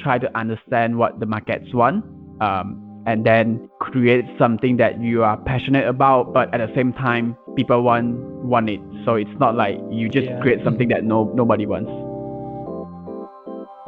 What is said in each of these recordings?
try to understand what the markets want, and then create something that you are passionate about, but at the same time, people want it. So it's not like you just create something that nobody wants.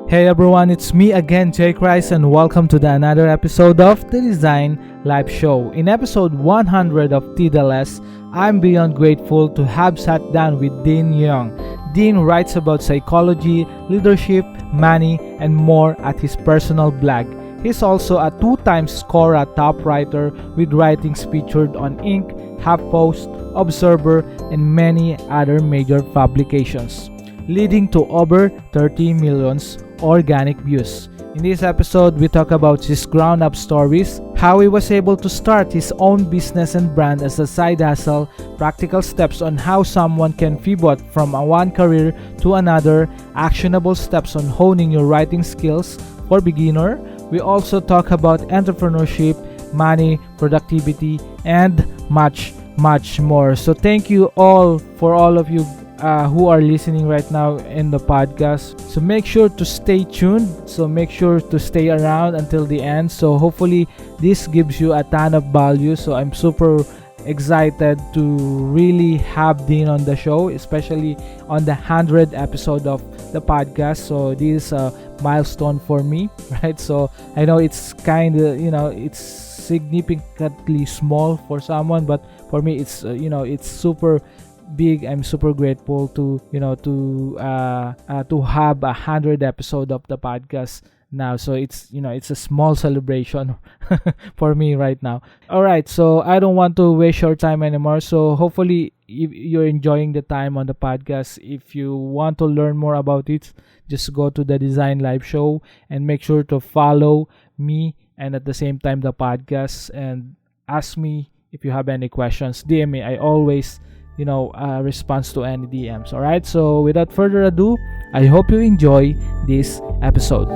Hey everyone, it's me again, Jake Rice, and welcome to another episode of the Design Live Show. In episode 100 of TDLS, I'm beyond grateful to have sat down with Dean Yeong. Dean writes about psychology, leadership, money, and more at his personal blog. He's also a 2-time Quora Top Writer with writings featured on Inc., HuffPost, Observer, and many other major publications, leading to over 30 million organic views. In this episode, we talk about his ground-up stories, how he was able to start his own business and brand as a side hustle, practical steps on how someone can pivot from one career to another, actionable steps on honing your writing skills for beginner. We also talk about entrepreneurship, money, productivity, and much more. So thank you all for all of you who are listening right now in the podcast. So make sure to stay tuned. So make sure to stay around until the end. So hopefully this gives you a ton of value. So I'm super excited to really have Dean on the show, especially on the 100th episode of the podcast. So this is a milestone for me, right? So I know it's kind of, it's significantly small for someone, but for me it's it's super big. I'm super grateful to have 100 episode of the podcast now. So it's a small celebration for me right now. All right, so I don't want to waste your time anymore. So hopefully if you're enjoying the time on the podcast, if you want to learn more about it, just go to the Design Live Show and make sure to follow me and at the same time the podcast, and ask me if you have any questions. DM me. I always response to any DMs. Alright, so without further ado, I hope you enjoy this episode.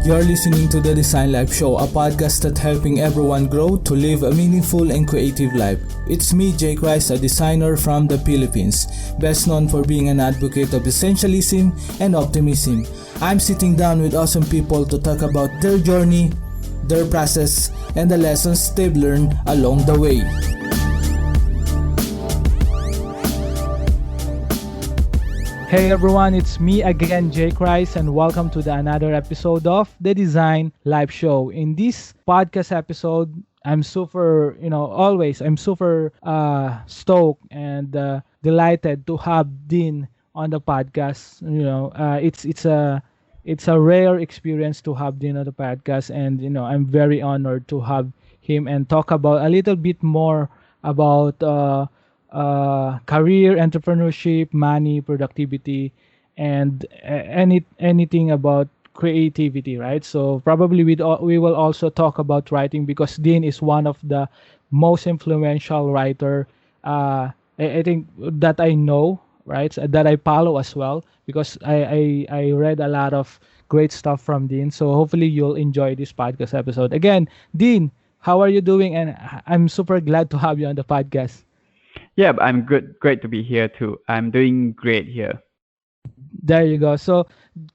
You're listening to the Design Life Show, a podcast that's helping everyone grow to live a meaningful and creative life. It's me, Jake Rice, a designer from the Philippines, best known for being an advocate of essentialism and optimism. I'm sitting down with awesome people to talk about their journey, their process, and the lessons they've learned along the way. Hey everyone, it's me again, Jake Rice, and welcome to another episode of the Design Live Show. In this podcast episode, I'm super, I'm super stoked and delighted to have Dean on the podcast. It's a rare experience to have Dean on the podcast, and I'm very honored to have him and talk about a little bit more about career, entrepreneurship, money, productivity, and anything about creativity, right? So probably we will also talk about writing, because Dean is one of the most influential writer I think that I know, right? That I follow as well, because I read a lot of great stuff from Dean. So hopefully you'll enjoy this podcast episode. Again, Dean, how are you doing? And I'm super glad to have you on the podcast. Yeah, I'm good. Great to be here too. I'm doing great here. There you go. So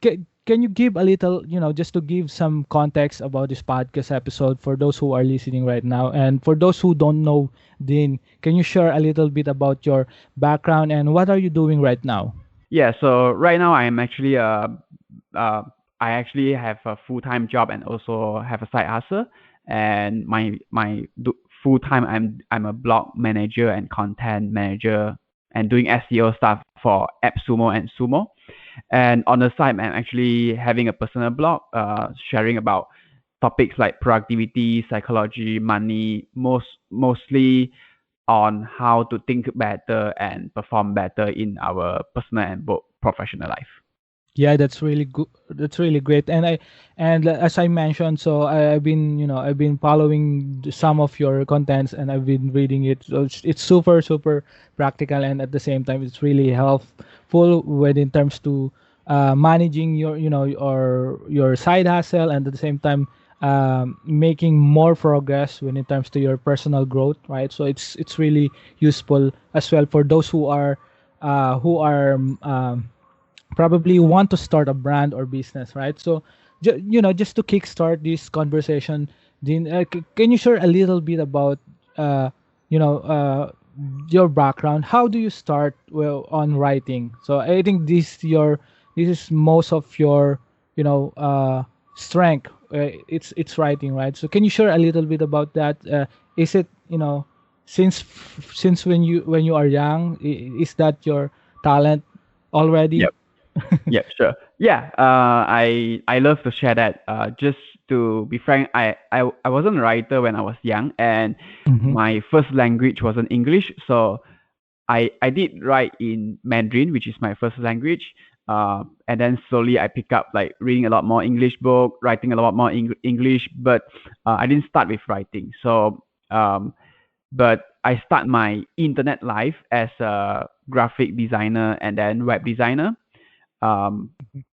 can you give a little, just to give some context about this podcast episode for those who are listening right now, and for those who don't know Dean, can you share a little bit about your background and what are you doing right now? Yeah, so right now I'm actually I actually have a full-time job and also have a side hustle. And full-time I'm a blog manager and content manager and doing SEO stuff for AppSumo and Sumo. And on the side, I'm actually having a personal blog, sharing about topics like productivity, psychology, money, mostly on how to think better and perform better in our personal and professional life. Yeah, that's really good. That's really great. And as I mentioned, so I've been following some of your contents and I've been reading it. So it's super practical, and at the same time it's really helpful when in terms to managing your side hustle, and at the same time making more progress when it comes to your personal growth, right? So it's really useful as well for those who are probably want to start a brand or business, right? So, just to kickstart this conversation, Dean, can you share a little bit about, uh, you know, uh, your background? How do you start on writing? So I think this is most of your, strength. It's writing, right? So can you share a little bit about that? Is it, since when you are young, is that your talent already? Yep. Yep. Sure. Yeah. I love to share that. Just to be frank, I wasn't a writer when I was young, and Mm-hmm. my first language wasn't English. So I did write in Mandarin, which is my first language. And then slowly I pick up like reading a lot more English book, writing a lot more English, but I didn't start with writing. So, but I start my internet life as a graphic designer and then web designer. Um,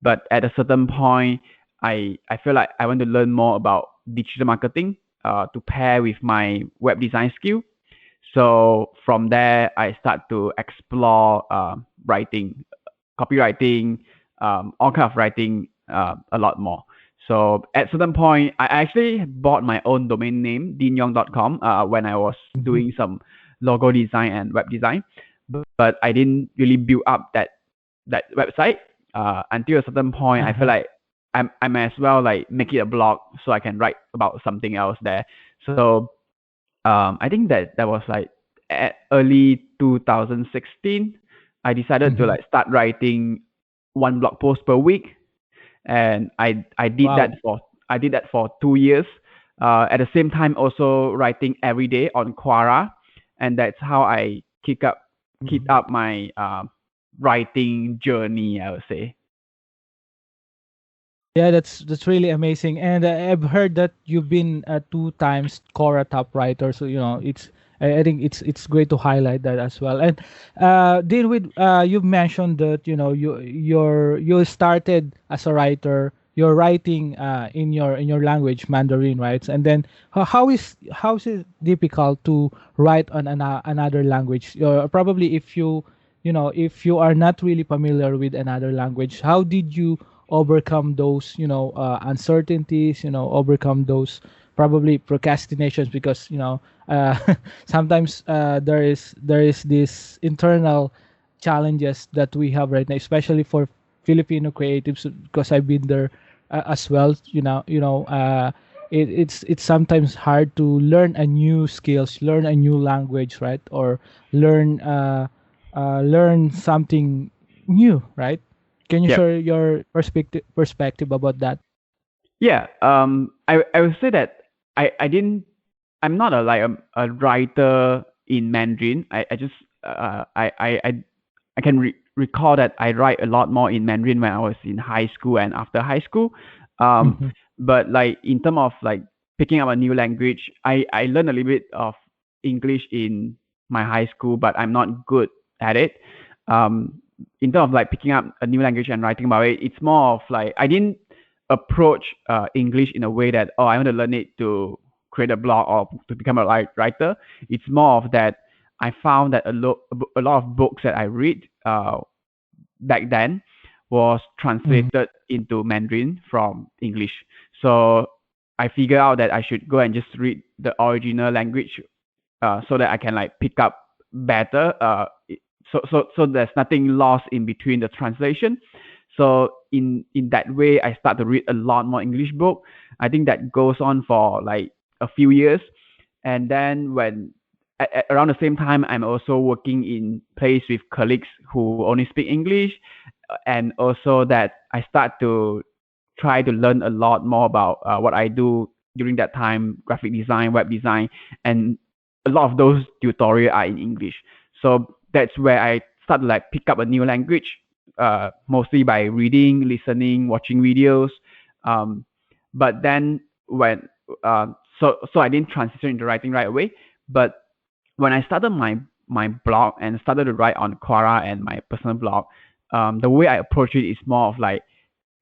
but at a certain point, I feel like I want to learn more about digital marketing to pair with my web design skill. So from there, I start to explore writing, copywriting, all kind of writing a lot more. So at certain point, I actually bought my own domain name, deanyong.com, when I was Mm-hmm. doing some logo design and web design. But I didn't really build up that website until a certain point. I feel Uh-huh. like I may as well like make it a blog so I can write about something else there. So I think that was like at early 2016. I decided to Mm-hmm. like start writing one blog post per week, and I did that Wow. for 2 years. At the same time, also writing every day on Quora, and that's how I keep Mhm. up my writing journey, I would say. Yeah, that's really amazing. And I've heard that you've been 2 times Quora Top Writer. So it's I think it's great to highlight that as well. And deal with you've mentioned that you started as a writer. You're writing in your language Mandarin, right? And then how is it difficult to write on another language? Probably if you are not really familiar with another language, how did you overcome those uncertainties, overcome those probably procrastinations, because sometimes there is this internal challenges that we have right now, especially for Filipino creatives, because I've been there as well. It's sometimes hard to learn a new skills, learn a new language, right? Or learn learn something new, right? Can you Yep. share your perspective about that? Yeah. I would say that I didn't. I'm not a writer in Mandarin. I just I can recall that I write a lot more in Mandarin when I was in high school and after high school. Um, Mm-hmm. but like in terms of like picking up a new language, I learned a little bit of English in my high school, but I'm not good at it. In terms of like picking up a new language and writing about it, it's more of like I didn't approach English in a way that, oh, I want to learn it to create a blog or to become a writer. It's more of that I found that a lot of books that I read back then was Mm-hmm. translated into Mandarin from English. So I figured out that I should go and just read the original language so that I can like pick up better. So there's nothing lost in between the translation. So in that way, I start to read a lot more English book. I think that goes on for like a few years, and then when around the same time, I'm also working in place with colleagues who only speak English, and also that I start to try to learn a lot more about what I do during that time, graphic design, web design, and a lot of those tutorials are in English. So that's where I start to like pick up a new language, mostly by reading, listening, watching videos. Um, but then when uh, so I didn't transition into writing right away. But when I started my blog and started to write on Quora and my personal blog, the way I approach it is more of like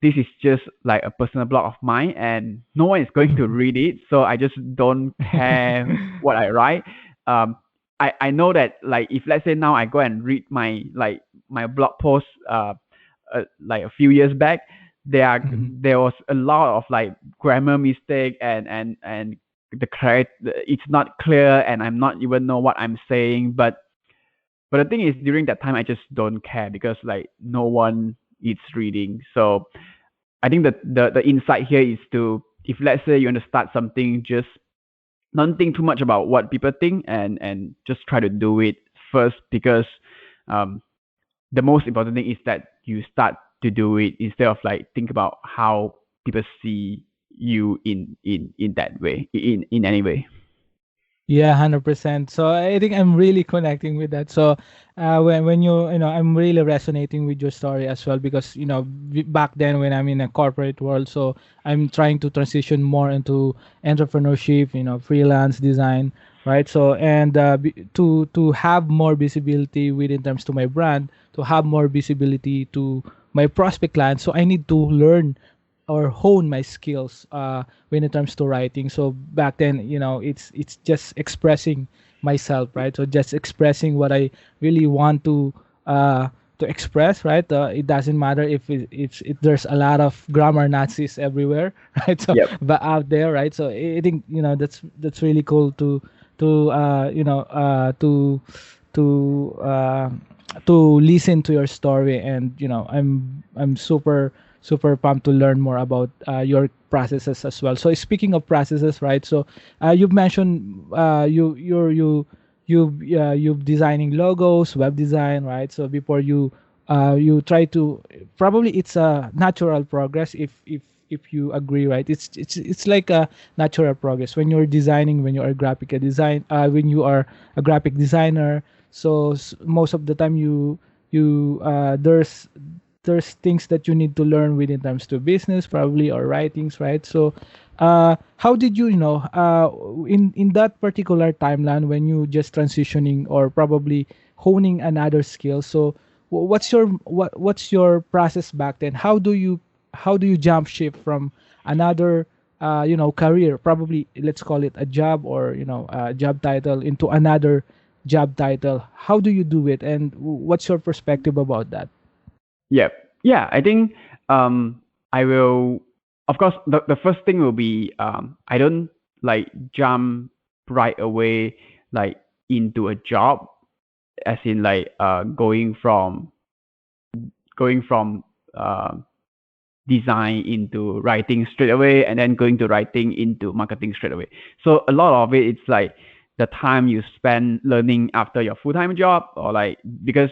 this is just like a personal blog of mine and no one is going to read it, so I just don't care what I write. I know that like if let's say now I go and read my blog post like a few years back, Mhm. there was a lot of like grammar mistake, and the correct it's not clear, and I'm not even know what I'm saying. But the thing is, during that time, I just don't care because like no one is reading. So I think that the insight here is to, if let's say you want to start something, just don't think too much about what people think, and just try to do it first, because um the most important thing is that you start to do it instead of like think about how people see you in that way, in any way. Yeah, 100%. So I think I'm really connecting with that. So when you know, I'm really resonating with your story as well, because back then when I'm in a corporate world, so I'm trying to transition more into entrepreneurship, freelance design, right? So and to have more visibility within terms to my brand, to have more visibility to my prospect clients, so I need to learn or hone my skills when it comes to writing. So back then, it's just expressing myself, right? So just expressing what I really want to express, right? It doesn't matter if there's a lot of grammar Nazis everywhere, right? So Yep. but out there, right? So I think that's really cool to to uh, to listen to your story. And I'm super pumped to learn more about your processes as well. So speaking of processes, right? So you've mentioned you've designing logos, web design, right? So before you try to, probably it's a natural progress, if you agree, right? It's like a natural progress when you're designing, when you are when you are a graphic designer. So most of the time you there's things that you need to learn within terms to business, probably, or writings, right? So how did in that particular timeline when you just transitioning or probably honing another skill? So what's your process back then? How do you jump ship from another career, probably let's call it a job, or a job title, into another job title? How do you do it, and what's your perspective about that? Yep. Yeah, I think I will, of course, the first thing will be, I don't like jump right away like into a job, as in like going from uh, design into writing straight away, and then going to writing into marketing straight away. So a lot of it, it's like the time you spend learning after your full-time job, or like, because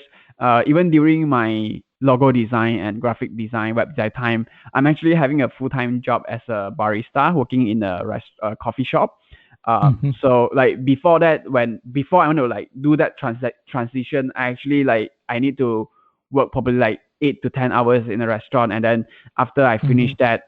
even during my logo design and graphic design, web design time, I'm actually having a full-time job as a barista working in a coffee shop. Mhm. So like before that, before I want to like do that transition, I actually like I need to work probably like 8 to 10 hours in a restaurant, and then after I finish Mhm. that,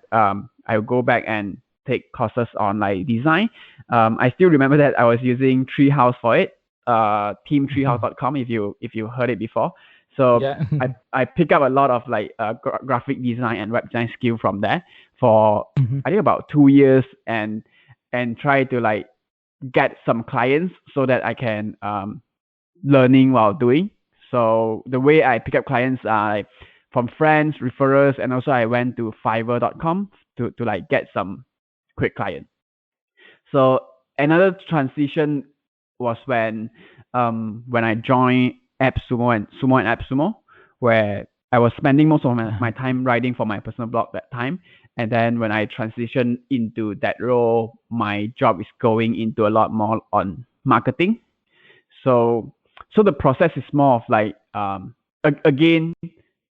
I'll go back and take courses on like design. I still remember that I was using Treehouse for it, Mhm. teamtreehouse.com, if you heard it before. So Yeah. I pick up a lot of like graphic design and web design skill from there for Mhm. I think about 2 years, and try to like get some clients so that I can learning while doing. So the way I pick up clients are like from friends, referrals, and also I went to Fiverr.com to like get some quick clients. So another transition was when I joined AppSumo, where I was spending most of my Uh-huh. time writing for my personal blog that time. And then when I transitioned into that role, my job is going into a lot more on marketing. So so the process is more of like again,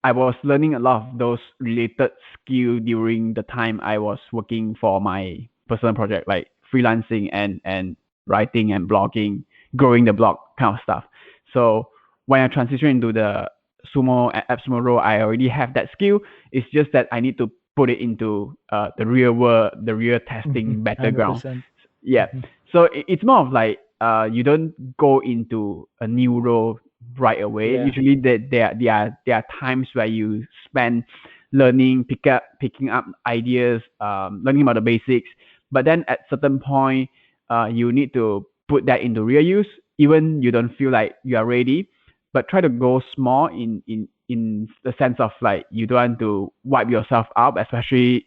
I was learning a lot of those related skill during the time I was working for my personal project, like freelancing and writing and blogging, growing the blog kind of stuff. So when I transition into the AppSumo role, I already have that skill. It's just that I need to put it into the real world, the real Mhm. testing battleground. 100%. Yeah. Mhm. So it's more of like you don't go into a new role right away. Yeah. Usually there are times where you spend learning, picking up ideas, learning about the basics. But then at certain point, you need to put that into real use. Even you don't feel like you are ready, but try to go small in the sense of like you don't want to wipe yourself out, especially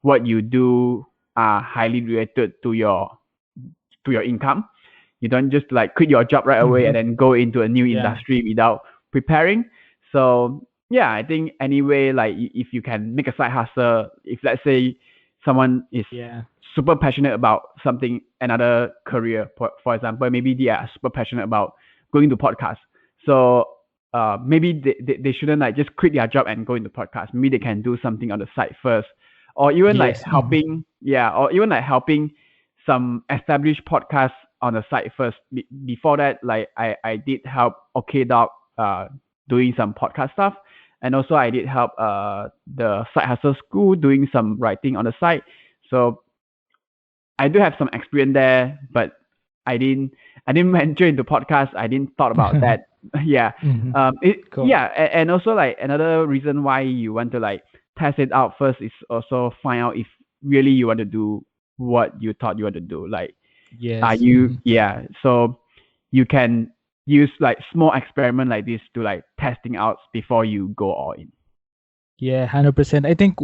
what you do are highly related to your income. You don't just like quit your job right away and then go into a new industry without preparing. So yeah, I think anyway, like if you can make a side hustle, if let's say someone is super passionate about something, another career, for example, maybe they are super passionate about going to podcast. So maybe they shouldn't like just quit their job and go into podcast. Maybe they can do something on the side first, or even like helping, or even like helping some established podcasts on the side first. Before that, like I did help OK Dog doing some podcast stuff, and also I did help the side hustle school doing some writing on the side. So I do have some experience there, but I didn't venture into podcast. I didn't thought about that. Cool. And also like another reason why you want to like test it out first is also find out if really you want to do what you thought you want to do. Like, are you so you can use like small experiment like this to like testing out before you go all in. 100%. I think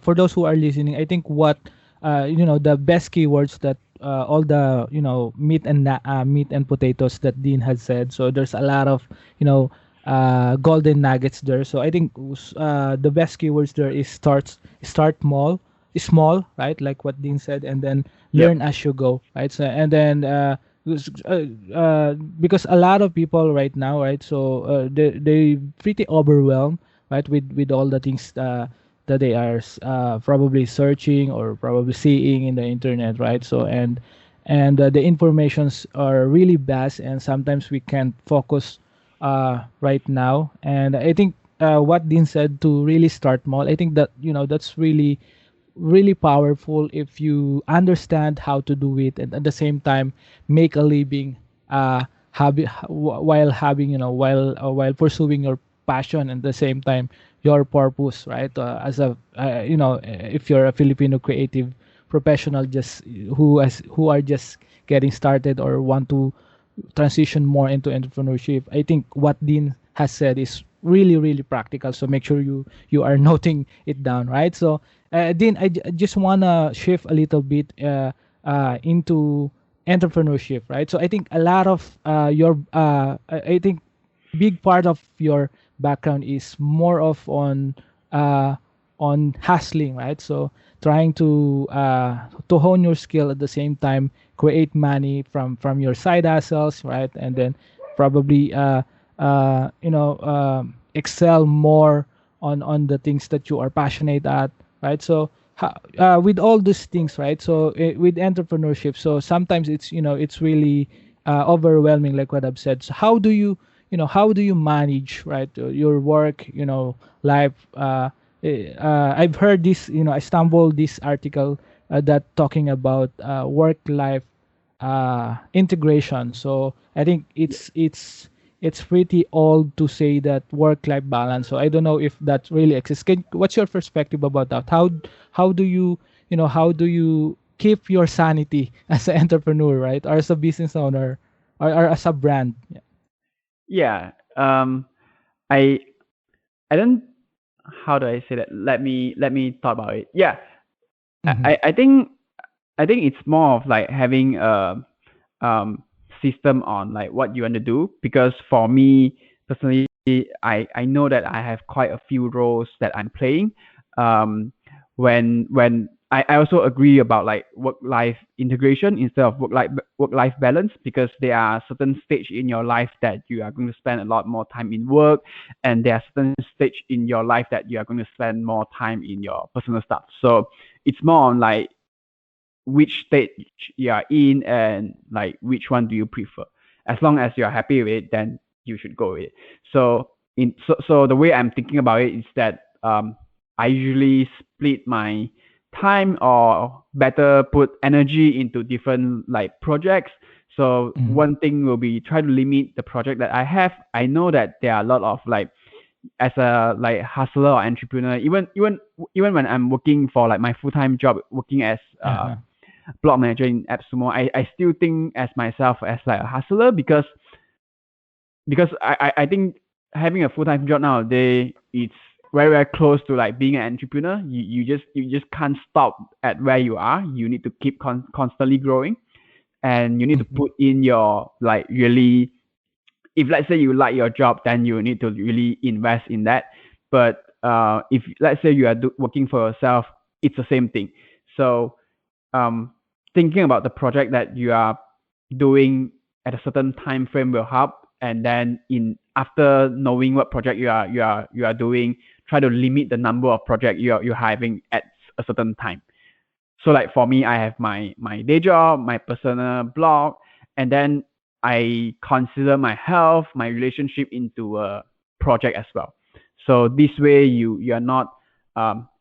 for those who are listening, I think what the best keywords that all the meat and potatoes that Dean has said. So there's a lot of golden nuggets there. So I think the best keywords there is start small, right? Like what Dean said, and then learn as you go, right? So and then because a lot of people right now, right? So they pretty overwhelmed, right, with all the things that they are probably searching or probably seeing in the internet, right? So and the informations are really vast, and sometimes we can't focus right now. And I think what Dean said, to really start small, I think that that's really really powerful if you understand how to do it, and at the same time make a living while having while pursuing your passion, and at the same time your purpose, right? As a if you're a Filipino creative professional just who are just getting started or want to transition more into entrepreneurship, I think what Dean has said is really really practical. So make sure you are noting it down, right? So Dean, I just wanna shift a little bit into entrepreneurship, right? So I think a lot of I think big part of your background is more of on hustling, right? So trying to hone your skill, at the same time create money from your side hustles, right? And then probably excel more on the things that you are passionate at, right? So with all these things, right? So with entrepreneurship, so sometimes it's really overwhelming, like what I've said. So how do you manage, right, your work, life? I've heard this, I stumbled this article that talking about work life integration. So I think it's pretty old to say that work life balance. So I don't know if that really exists. What's your perspective about that? How do you how do you keep your sanity as an entrepreneur, right, or as a business owner, or as a brand? I don't, how do I say that? Let me thought about it. I think it's more of like having a system on like what you want to do, because for me personally, I know that I have quite a few roles that I'm playing. When I also agree about like work life integration instead of work life balance, because there are certain stage in your life that you are going to spend a lot more time in work, and there are certain stage in your life that you are going to spend more time in your personal stuff. So it's more on like which stage you are in and like which one do you prefer. As long as you're happy with it, then you should go with it. So so the way I'm thinking about it is that I usually split my time, or better put energy into different like projects. So one thing will be try to limit the project that I have. I know that there are a lot of like, as a like hustler or entrepreneur, even when I'm working for like my full-time job, working as blog manager in AppSumo, I still think as myself as like a hustler, because I think having a full-time job nowadays, it's very, very close to like being an entrepreneur. You just can't stop at where you are. You need to keep constantly growing, and you need to Mhm. put in your like really, if let's say you like your job, then you need to really invest in that. But if let's say you are working for yourself, it's the same thing. So um, thinking about the project that you are doing at a certain time frame will help. And then in after knowing what project you are doing, try to limit the number of project you're having at a certain time. So like for me, I have my day job, my personal blog, and then I consider my health, my relationship into a project as well. So this way you are not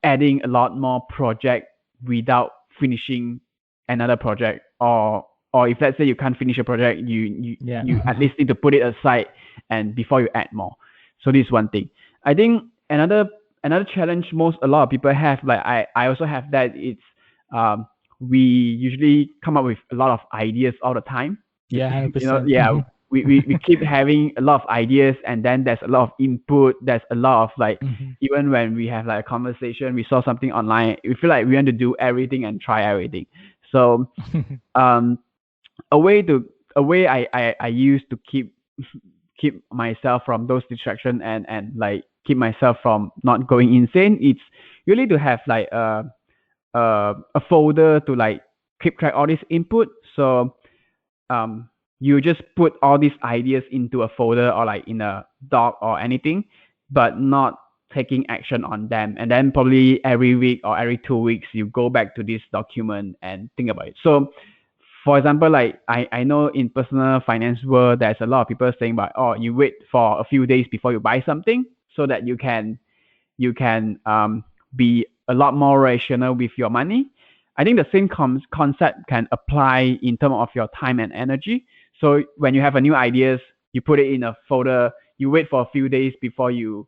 adding a lot more project without finishing another project, or if let's say you can't finish a project, Yeah. you at least need to put it aside and before you add more. So this is one thing. I think another challenge a lot of people have, like I also have that. It's um, we usually come up with a lot of ideas all the time. Yeah, Yeah, 100%. we keep having a lot of ideas, and then there's a lot of input. There's a lot of like, Mhm. even when we have like a conversation, we saw something online, we feel like we want to do everything and try everything. So um, a way to a way I use to keep myself from those distractions, and like keep myself from not going insane. It's really to have like a folder to like keep track all this input. So um, you just put all these ideas into a folder or like in a doc or anything, but not taking action on them. And then probably every week or every 2 weeks, you go back to this document and think about it. So for example, like I know in personal finance world, there's a lot of people saying about, oh, you wait for a few days before you buy something so that you can be a lot more rational with your money. I think the same concept can apply in terms of your time and energy. So when you have a new ideas, you put it in a folder. You wait for a few days before you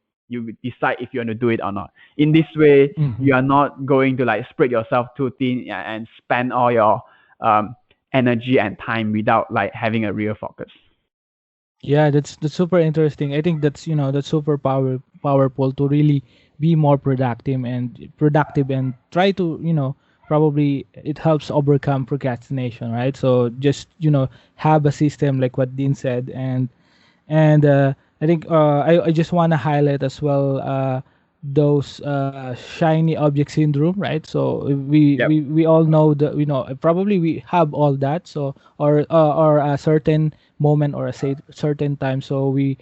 decide if you want to do it or not. In this way, Mhm. you are not going to like spread yourself too thin and spend all your um, energy and time without like having a real focus. Yeah, that's super interesting. I think that's super powerful to really be more productive and try to probably it helps overcome procrastination, right? So just have a system like what Dean said, and I think I just want to highlight as well those shiny object syndrome, right? So Yep. we all know that probably we have all that. So or a certain moment or a certain time. So we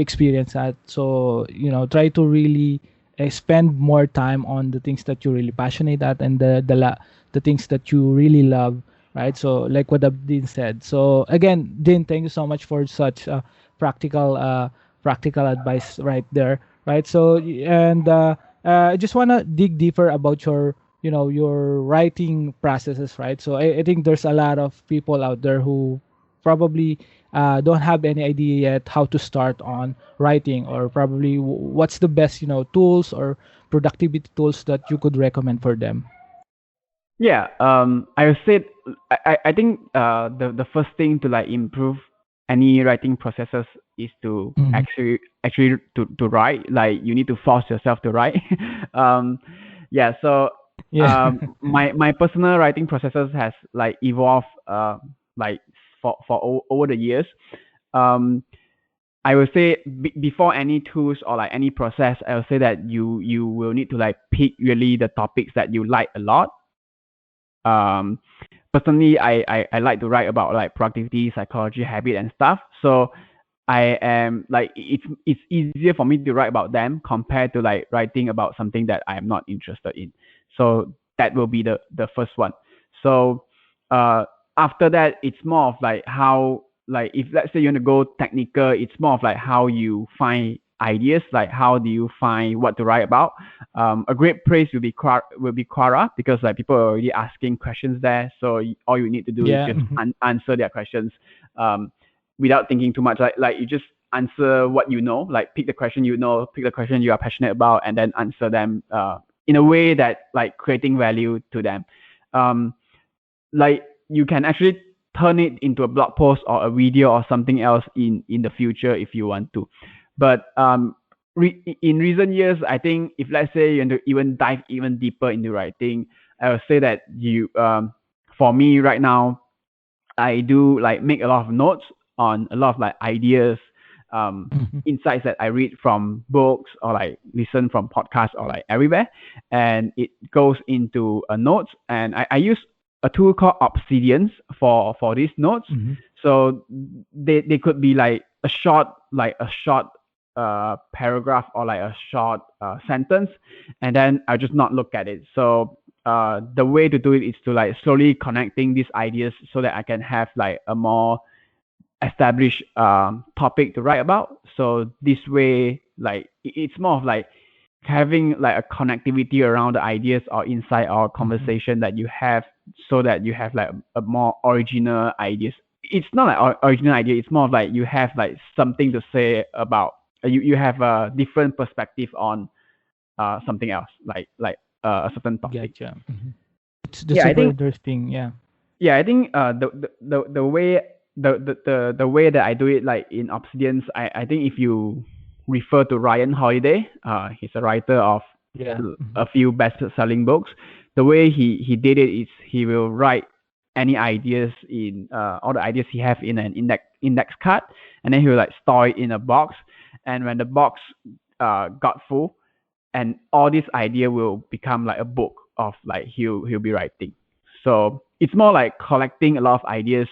experience that. So try to really spend more time on the things that you're really passionate at and the things that you really love, right? So like what Dean said. So again, Dean, thank you so much for such practical practical advice right there, right? So and I just want to dig deeper about your your writing processes, right? So I think there's a lot of people out there who probably don't have any idea yet how to start on writing, or probably what's the best tools or productivity tools that you could recommend for them. Yeah, I would say I think the first thing to like improve any writing processes is to Hmm. actually to write. Like you need to force yourself to write. um, yeah. So Yeah. my personal writing processes has like evolved like over the years. Um, I would say before any tools or like any process, I would say that you will need to like pick really the topics that you like a lot. um Personally, I like to write about like productivity, psychology, habit and stuff. So I am like it's easier for me to write about them compared to like writing about something that I am not interested in. So that will be the first one. So uh after that, it's more of like how, like if let's say you want to go technical, it's more of like how you find ideas, like how do you find what to write about. A great place will be Quora, because like people are already asking questions there. So all you need to do is Yeah. just answer their questions um, without thinking too much. Like you just answer what you know, like pick the question you know, pick the question you are passionate about, and then answer them in a way that like creating value to them. Um, like you can actually turn it into a blog post or a video or something else in the future if you want to. But in recent years, I think if let's say you want to even dive even deeper into writing, I would say that for me right now, I do like make a lot of notes on a lot of like ideas, insights that I read from books or like listen from podcasts or like everywhere, and it goes into a notes. And I use a tool called Obsidians for these notes. So they could be like a short paragraph or like a short sentence, and then I just not look at it. So the way to do it is to like slowly connecting these ideas so that I can have like a more established topic to write about. So this way, like it's more of like having like a connectivity around the ideas or insight or conversation that you have, so that you have like a more original ideas. It's not like original idea. It's more of like you have like something to say about. You have a different perspective on something else, like a certain topic. Gotcha. It's Yeah, I super think interesting. Yeah. yeah, I think the way the way that I do it, like in Obsidians, I think if you refer to Ryan Holiday, he's a writer of Yeah. a few best-selling books. The way he did it is he will write any ideas in all the ideas he have in an index card, and then he will like store it in a box. And when the box got full, and all this idea will become like a book of like he'll be writing. So it's more like collecting a lot of ideas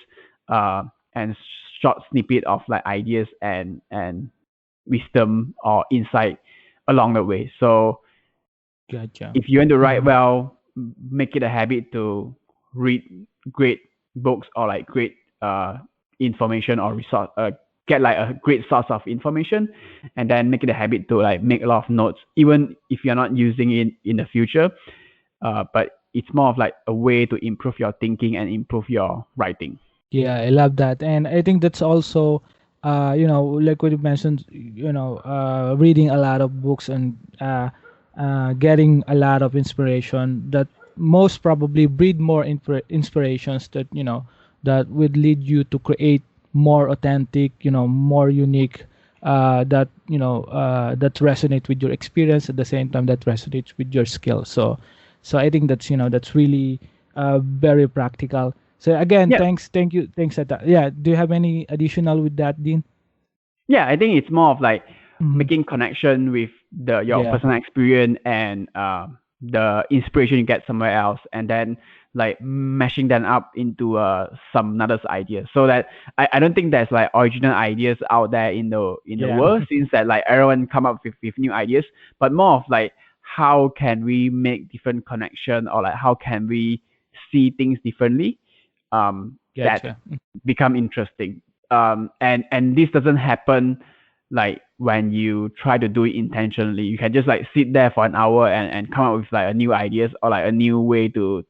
and short snippet of like ideas and wisdom or insight along the way. So Gotcha. if you want to write well, make it a habit to read great books or like great information or resource, get like a great source of information, and then make it a habit to like make a lot of notes, even if you're not using it in the future. But it's more of like a way to improve your thinking and improve your writing. Yeah, I love that. And I think that's also, like what you mentioned, reading a lot of books and getting a lot of inspiration that most probably breed more inspirations that, that would lead you to create more authentic, more unique, that, that resonate with your experience at the same time that resonates with your skill. So I think that's, that's really very practical. So again, Yeah. thank you. Yeah. Do you have any additional with that, Dean? Yeah, I think it's more of like making connection with your Yeah. personal experience and the inspiration you get somewhere else, and then like mashing them up into some another's idea. So that I don't think there's like original ideas out there in the world, since that like everyone come up with new ideas, but more of like how can we make different connection, or like how can we see things differently, that Gotcha. become interesting. And this doesn't happen like when you try to do it intentionally. You can just like sit there for an hour and come up with like a new ideas or like a new way to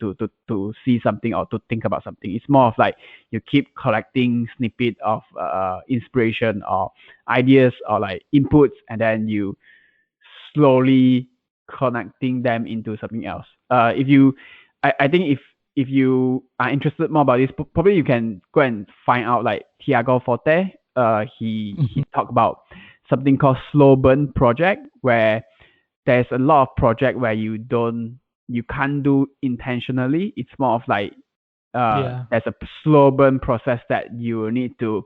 see something or to think about something. It's more of like you keep collecting snippet of inspiration or ideas or like inputs, and then you slowly connecting them into something else. I think if you are interested more about this, probably you can go and find out like Tiago Forte. He talked about something called slow burn project, where there's a lot of project where you can't do intentionally. It's more of like there's a slow burn process that you need to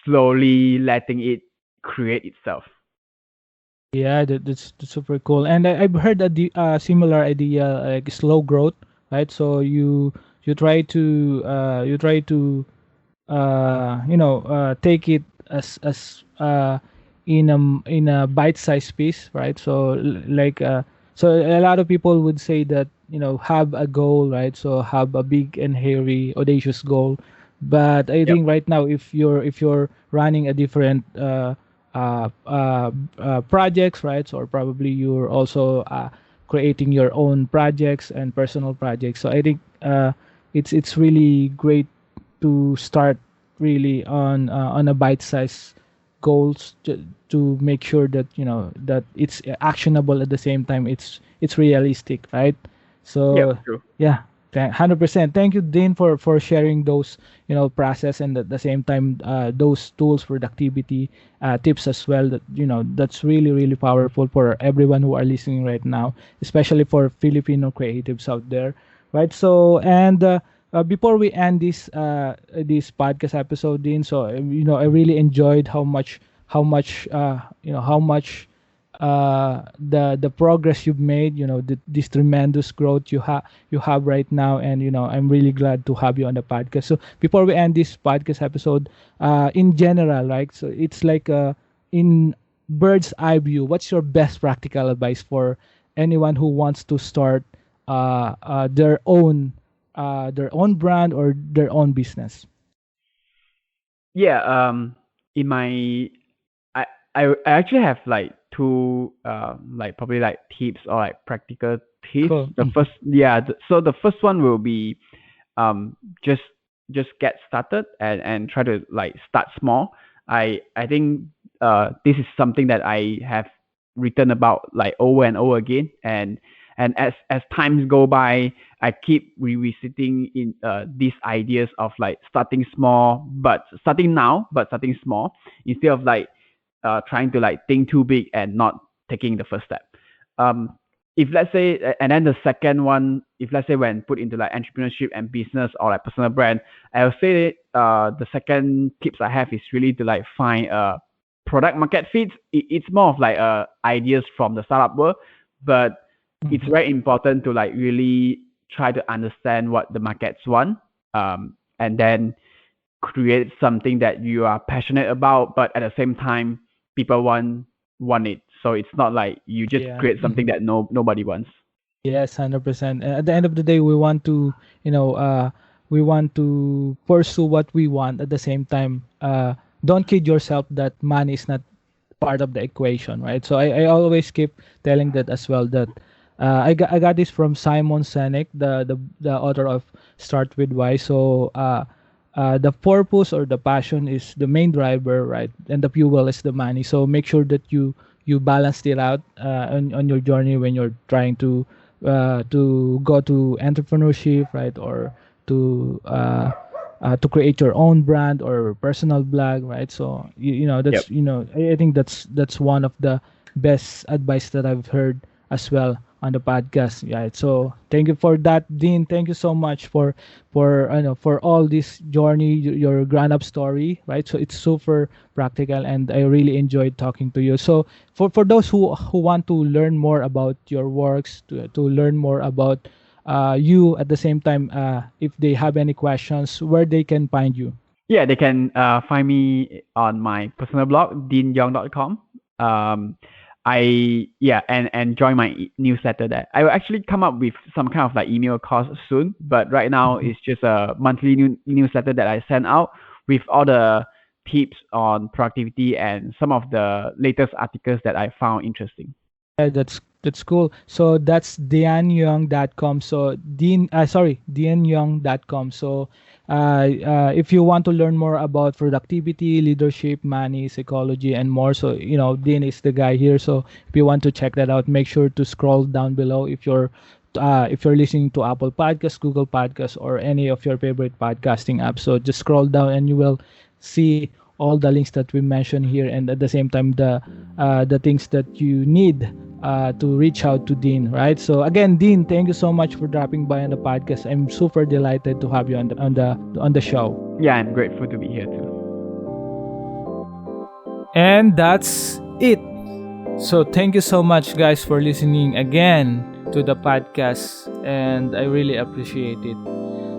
slowly letting it create itself. Yeah, that's super cool. And I've heard a similar idea like slow growth, right? So you try to take it as in a bite-sized piece, right? So so a lot of people would say that have a goal, right? So have a big and hairy audacious goal, but I think right now if you're running a different projects, right? So, or probably you're also creating your own projects and personal projects. So I think it's really great to start really on a bite-sized goals to make sure that that it's actionable at the same time. It's realistic, right? So True. yeah. 100%. Thank you, Dean, for sharing those, process, and at the same time, those tools, productivity tips as well. That that's really really powerful for everyone who are listening right now, especially for Filipino creatives out there, right? So, and before we end this podcast episode, Dean, so I really enjoyed how much the progress you've made, this tremendous growth you have right now, and I'm really glad to have you on the podcast. So before we end this podcast episode, in general, right, so it's like in bird's eye view, what's your best practical advice for anyone who wants to start their own brand or their own business? Yeah, in my I actually have like two like probably like tips or like practical tips. Cool. The first, yeah, so the first one will be um just just get started and try to like start small. I think this is something that I have written about like over and over again, and as times go by, I keep revisiting in these ideas of like starting small, but starting now, but starting small instead of like trying to like think too big and not taking the first step. Um, if let's say, and then the second one, if let's say when put into like entrepreneurship and business or like personal brand, I'll say the second tips I have is really to like find a product market fit. It's more of like ideas from the startup world, but it's Mhm. very important to like really try to understand what the markets want, and then create something that you are passionate about, but at the same time, people want it. So it's not like you just Yeah. create something that nobody wants. Yes, 100%. At the end of the day, we want to pursue what we want. At the same time, don't kid yourself that money is not part of the equation, right? So I always keep telling that as well. That I got this from Simon Sinek, the author of Start with Why. So the purpose or the passion is the main driver, right? And the fuel is the money. So make sure that you balanced it out on your journey when you're trying to go to entrepreneurship, right? Or to create your own brand or personal blog, right? So Yep. that's I think that's one of the best advice that I've heard as well on the podcast. Right. So thank you for that, Dean. Thank you so much for for all this journey, your grown up story, right? So it's super practical, and I really enjoyed talking to you. So for those who want to learn more about your works, to learn more about you at the same time, if they have any questions, where they can find you. Yeah, they can find me on my personal blog, deanyeong.com. And join my newsletter there. I will actually come up with some kind of like email course soon, but right now Mhm. it's just a monthly newsletter that I send out with all the tips on productivity and some of the latest articles that I found interesting. Yeah, that's cool. So that's deanyong.com. So deanyong.com. So if you want to learn more about productivity, leadership, money, psychology, and more, so Dean is the guy here. So if you want to check that out, make sure to scroll down below if you're listening to Apple Podcasts, Google Podcasts, or any of your favorite podcasting apps. So just scroll down and you will see all the links that we mentioned here, and at the same time the things that you need to reach out to Dean, right? So again, Dean, thank you so much for dropping by on the podcast. I'm super delighted to have you on the show. Yeah, I'm grateful to be here too. And that's it. So thank you so much, guys, for listening again to the podcast, and I really appreciate it.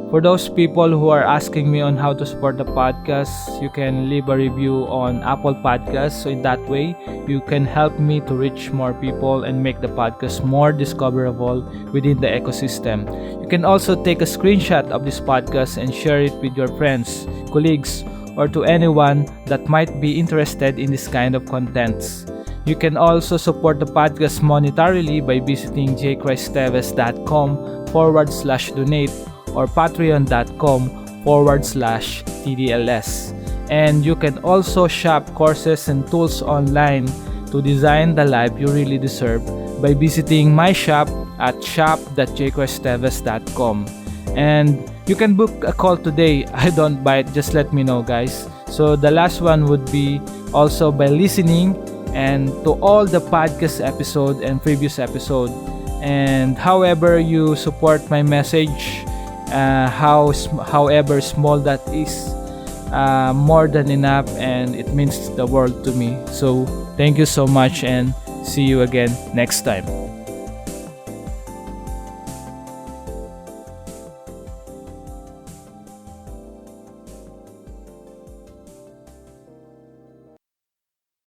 For those people who are asking me on how to support the podcast, you can leave a review on Apple Podcasts. So in that way, you can help me to reach more people and make the podcast more discoverable within the ecosystem. You can also take a screenshot of this podcast and share it with your friends, colleagues, or to anyone that might be interested in this kind of contents. You can also support the podcast monetarily by visiting jchristeves.com/donate or patreon.com/TDLS. And you can also shop courses and tools online to design the life you really deserve by visiting my shop at shop.jchristeves.com. And you can book a call today. I don't bite, just let me know, guys. So the last one would be also by listening and to all the podcast episode and previous episode. And however you support my message, however small that is, more than enough, and it means the world to me. So thank you so much, and see you again next time.